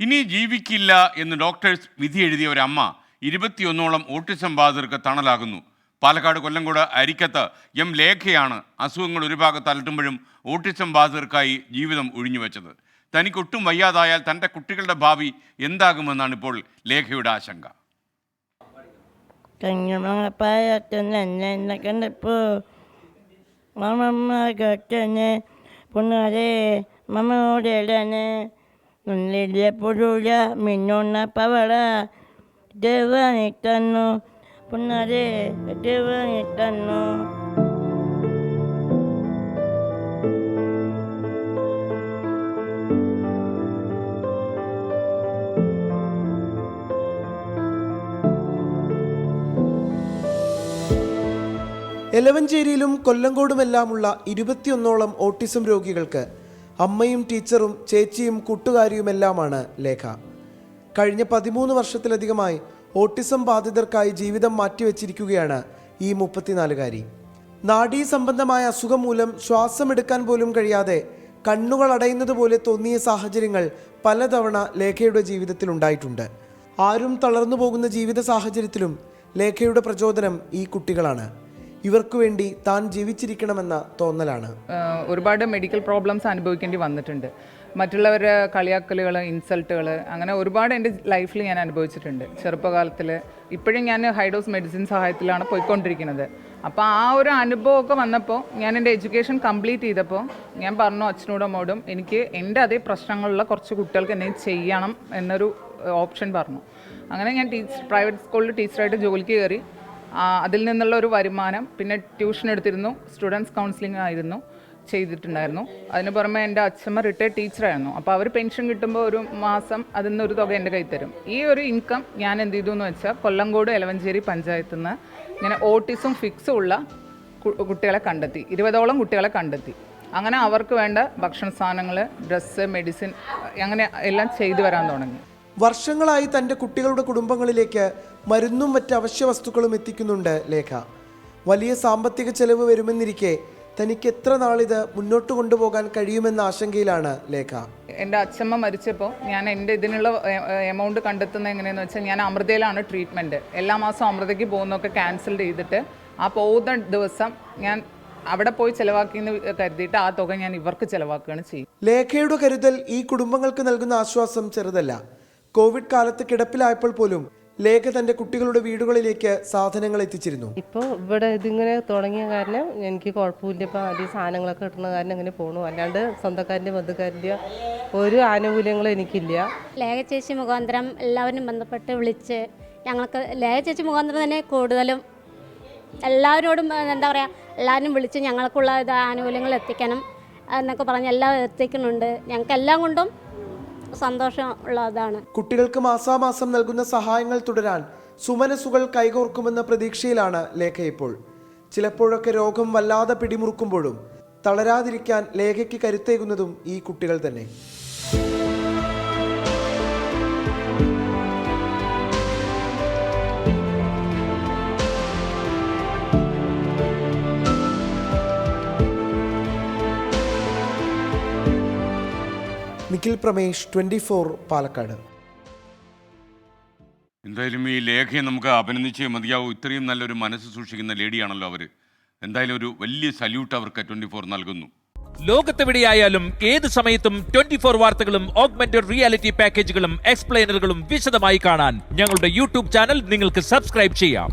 ഇനി ജീവിക്കില്ല എന്ന് ഡോക്ടേഴ്സ് വിധി എഴുതിയ ഒരമ്മ 21ഓളം ഓട്ടിസം ബാധിതർക്ക് തണലാകുന്നു. പാലക്കാട് കൊല്ലങ്കോട് അരിക്കത്ത് എം ലേഖയാണ് അസുഖങ്ങൾ ഒരു ഭാഗത്ത് അലട്ടുമ്പോഴും ഓട്ടിസം ബാധിതർക്കായി ജീവിതം ഒഴിഞ്ഞുവെച്ചത്. തനിക്കൊട്ടും വയ്യാതായാൽ തൻ്റെ കുട്ടികളുടെ ഭാവി എന്താകുമെന്നാണ് ഇപ്പോൾ ലേഖയുടെ ആശങ്ക. Minona pavara devanitanno punare devanitanno. എലവഞ്ചേരിയിലും കൊല്ലങ്കോടുമെല്ലാമുള്ള 21ഓളം ഓട്ടിസം രോഗികൾക്ക് അമ്മയും ടീച്ചറും ചേച്ചിയും കൂട്ടുകാരിയുമെല്ലാമാണ് ലേഖ. കഴിഞ്ഞ 13 വർഷത്തിലധികമായി ഓട്ടിസം ബാധിതർക്കായി ജീവിതം മാറ്റിവെച്ചിരിക്കുകയാണ് ഈ 34കാരി. നാഡീ സംബന്ധമായ അസുഖം മൂലം ശ്വാസമെടുക്കാൻ പോലും കഴിയാതെ കണ്ണുകൾ അടയുന്നത് പോലെ തോന്നിയ സാഹചര്യങ്ങൾ പലതവണ ലേഖയുടെ ജീവിതത്തിൽ ഉണ്ടായിട്ടുണ്ട്. ആരും തളർന്നു പോകുന്ന ജീവിത സാഹചര്യത്തിലും ലേഖയുടെ പ്രചോദനം ഈ കുട്ടികളാണ്. ഇവർക്ക് വേണ്ടി താൻ ജീവിച്ചിരിക്കണമെന്ന തോന്നലാണ്. ഒരുപാട് മെഡിക്കൽ പ്രോബ്ലംസ് അനുഭവിക്കേണ്ടി വന്നിട്ടുണ്ട്. മറ്റുള്ളവരുടെ കളിയാക്കലുകൾ, ഇൻസൾട്ടുകൾ, അങ്ങനെ ഒരുപാട് എൻ്റെ ലൈഫിൽ ഞാൻ അനുഭവിച്ചിട്ടുണ്ട്. ചെറുപ്പകാലത്തിൽ ഇപ്പോഴും ഞാൻ ഹൈഡോസ് മെഡിസിൻ സഹായത്തിലാണ് പോയിക്കൊണ്ടിരിക്കുന്നത്. അപ്പോൾ ആ ഒരു അനുഭവമൊക്കെ വന്നപ്പോൾ ഞാൻ എൻ്റെ എഡ്യൂക്കേഷൻ കംപ്ലീറ്റ് ചെയ്തപ്പോൾ ഞാൻ പറഞ്ഞു അച്ഛനോടും അമ്മോടും എനിക്ക് എൻ്റെ അതേ പ്രശ്നങ്ങളുള്ള കുറച്ച് കുട്ടികൾക്ക് എന്തെങ്കിലും ചെയ്യണം എന്നൊരു ഓപ്ഷൻ പറഞ്ഞു. അങ്ങനെ ഞാൻ പ്രൈവറ്റ് സ്കൂളിൽ ടീച്ചറായിട്ട് ജോലിക്ക് കയറി. അതിൽ നിന്നുള്ള ഒരു വരുമാനം, പിന്നെ ട്യൂഷൻ എടുത്തിരുന്നു, സ്റ്റുഡൻസ് കൗൺസിലിംഗ് ആയിരുന്നു ചെയ്തിട്ടുണ്ടായിരുന്നു. അതിന് പുറമെ എൻ്റെ അച്ഛമ്മ റിട്ടയർഡ് ടീച്ചറായിരുന്നു. അപ്പോൾ അവർ പെൻഷൻ കിട്ടുമ്പോൾ ഒരു മാസം അതിൽ നിന്നൊരു തുക എൻ്റെ കയ്യിൽ തരും. ഈ ഒരു ഇൻകം ഞാൻ എന്ത് ചെയ്തു എന്ന് വെച്ചാൽ കൊല്ലങ്കോട് എലവഞ്ചേരി പഞ്ചായത്തിൽ നിന്ന് ഇങ്ങനെ ഓട്ടിസം ഫിക്സും ഉള്ള കുട്ടികളെ കണ്ടെത്തി, 20ഓളം കുട്ടികളെ കണ്ടെത്തി. അങ്ങനെ അവർക്ക് വേണ്ട ഭക്ഷണ സാധനങ്ങൾ, ഡ്രസ്സ്, മെഡിസിൻ, അങ്ങനെ എല്ലാം ചെയ്തു വരാൻ തുടങ്ങി. വർഷങ്ങളായി തൻ്റെ കുട്ടികളുടെ കുടുംബങ്ങളിലേക്ക് മരുന്നും മറ്റ് അവശ്യ വസ്തുക്കളും എത്തിക്കുന്നുണ്ട് ലേഖ. വലിയ സാമ്പത്തിക ചെലവ് വരുമെന്നിരിക്കെ തനിക്ക് എത്ര നാളിത് മുന്നോട്ട് കൊണ്ടുപോകാൻ കഴിയുമെന്ന ആശങ്കയിലാണ് ലേഖ. എൻ്റെ അച്ഛമ്മ മരിച്ചപ്പോൾ ഞാൻ എൻ്റെ ഇതിനുള്ള എമൗണ്ട് കണ്ടെത്തുന്നത് എങ്ങനെയെന്ന് വെച്ചാൽ ഞാൻ അമൃതയിലാണ് ട്രീറ്റ്മെൻറ്റ്. എല്ലാ മാസവും അമൃതയ്ക്ക് പോകുന്നതൊക്കെ ക്യാൻസൽ ചെയ്തിട്ട് ആ പോകുന്ന ദിവസം ഞാൻ അവിടെ പോയി ചിലവാക്കിയെന്ന് കരുതിയിട്ട് ആ തുക ഞാൻ ഇവർക്ക് ചിലവാക്കുകയാണ് ചെയ്യും. ലേഖയുടെ കരുതൽ ഈ കുടുംബങ്ങൾക്ക് നൽകുന്ന ആശ്വാസം ചെറുതല്ല. കോവിഡ് കാലത്ത് കിടപ്പിലായപ്പോൾ പോലും ലേഖ തൻ്റെ കുട്ടികളുടെ വീടുകളിലേക്ക് സാധനങ്ങൾ എത്തിച്ചിരുന്നു. ഇപ്പോൾ ഇവിടെ ഇതിങ്ങനെ തുടങ്ങിയ കാരണം എനിക്ക് കുഴപ്പമില്ല. ഇപ്പോൾ ആദ്യം സാധനങ്ങളൊക്കെ കിട്ടുന്ന കാരണം അങ്ങനെ പോകണു. അല്ലാണ്ട് സ്വന്തക്കാരൻ്റെ ബന്ധുക്കാരൻ്റെ ഒരു ആനുകൂല്യങ്ങളും എനിക്കില്ല. ലേഖ ചേച്ചി മുഖാന്തരം എല്ലാവരും ബന്ധപ്പെട്ട് വിളിച്ച് ഞങ്ങൾക്ക് ലേഖ ചേച്ചി മുഖാന്തരം തന്നെ കൂടുതലും എല്ലാവരോടും എന്താ പറയുക, എല്ലാവരും വിളിച്ച് ഞങ്ങൾക്കുള്ള ഇത് ആനുകൂല്യങ്ങൾ എത്തിക്കണം എന്നൊക്കെ പറഞ്ഞ് എല്ലാം എത്തിക്കുന്നുണ്ട്. ഞങ്ങൾക്ക് എല്ലാം കൊണ്ടും സന്തോഷം ഉള്ളതാണ്. കുട്ടികൾക്ക് മാസാമാസം നൽകുന്ന സഹായങ്ങൾ തുടരാൻ സുമനസുകൾ കൈകോർക്കുമെന്ന പ്രതീക്ഷയിലാണ് ലേഖ ഇപ്പോൾ. ചിലപ്പോഴൊക്കെ രോഗം വല്ലാതെ പിടിമുറുക്കുമ്പോഴും തളരാതിരിക്കാൻ ലേഖയ്ക്ക് കരുത്തേകുന്നതും ഈ കുട്ടികൾ തന്നെ. നിഖിൽ പ്രമേഷ്, 24 പാലക്കാട്. എന്തായാലും ഈ ലേഖയെ നമുക്ക് അഭിനന്ദിച്ചേ മതിയാവും. ഇത്രയും നല്ലൊരു മനസ്സ് സൂക്ഷിക്കുന്ന ലേഡിയാണല്ലോ അവർ. എന്തായാലും ഒരു വലിയ സല്യൂട്ട് അവർക്ക് 24 നൽകുന്നു. ലോകത്തെവിടെയായാലും ഏത് സമയത്തും 24 വാർത്തകളും ഓഗ്മെന്റഡ് റിയാലിറ്റി പാക്കേജുകളും എക്സ്പ്ലെയിനറുകളും വിശദമായി കാണാൻ ഞങ്ങളുടെ യൂട്യൂബ് ചാനൽ നിങ്ങൾക്ക് സബ്സ്ക്രൈബ് ചെയ്യാം.